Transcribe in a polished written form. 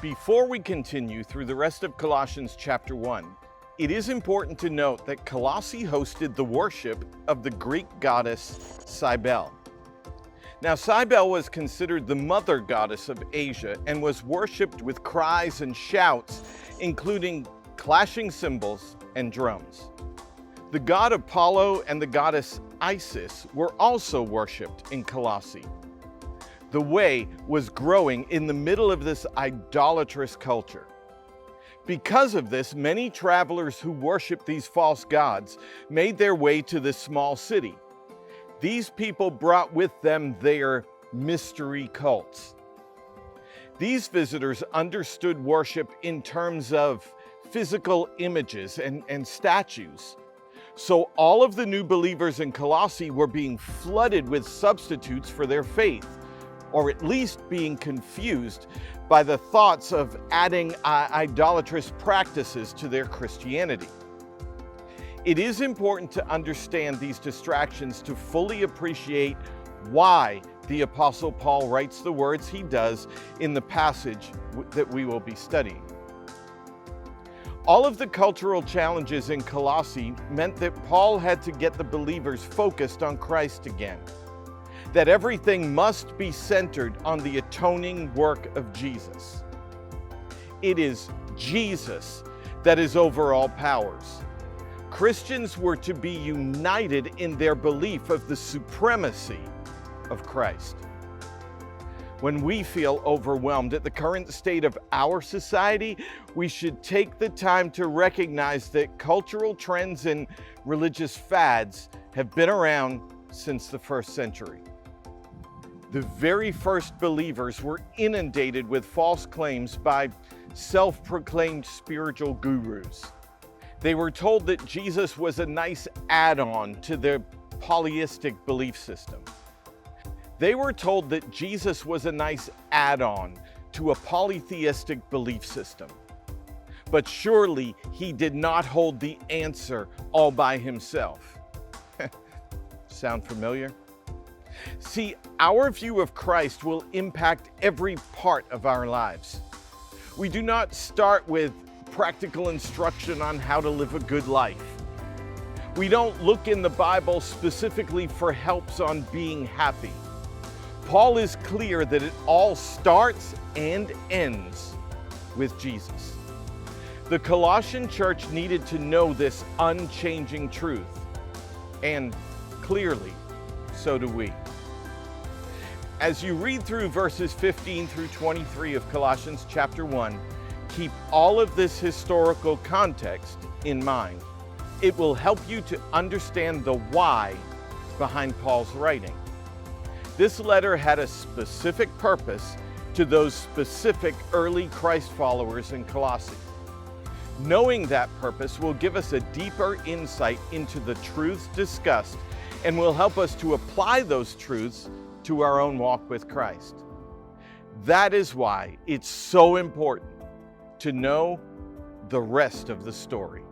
Before we continue through the rest of Colossians chapter 1, it is important to note that Colossae hosted the worship of the Greek goddess Cybele. Now, Cybele was considered the mother goddess of Asia and was worshipped with cries and shouts, including clashing cymbals and drums. The god Apollo and the goddess Isis were also worshipped in Colossae. The way was growing in the middle of this idolatrous culture. Because of this, many travelers who worshiped these false gods made their way to this small city. These people brought with them their mystery cults. These visitors understood worship in terms of physical images and statues. So all of the new believers in Colossae were being flooded with substitutes for their faith, or at least being confused by the thoughts of adding idolatrous practices to their Christianity. It is important to understand these distractions to fully appreciate why the Apostle Paul writes the words he does in the passage that we will be studying. All of the cultural challenges in Colossae meant that Paul had to get the believers focused on Christ again, that everything must be centered on the atoning work of Jesus. It is Jesus that is over all powers. Christians were to be united in their belief of the supremacy of Christ. When we feel overwhelmed at the current state of our society, we should take the time to recognize that cultural trends and religious fads have been around since the first century. The very first believers were inundated with false claims by self-proclaimed spiritual gurus. They were told that Jesus was a nice add-on to their polytheistic belief system. They were told that Jesus was a nice add-on to a polytheistic belief system. But surely he did not hold the answer all by himself. Sound familiar? See, our view of Christ will impact every part of our lives. We do not start with practical instruction on how to live a good life. We don't look in the Bible specifically for helps on being happy. Paul is clear that it all starts and ends with Jesus. The Colossian church needed to know this unchanging truth, and clearly, so do we. As you read through verses 15 through 23 of Colossians chapter 1, keep all of this historical context in mind. It will help you to understand the why behind Paul's writing. This letter had a specific purpose to those specific early Christ followers in Colossae. Knowing that purpose will give us a deeper insight into the truths discussed and will help us to apply those truths to our own walk with Christ. That is why it's so important to know the rest of the story.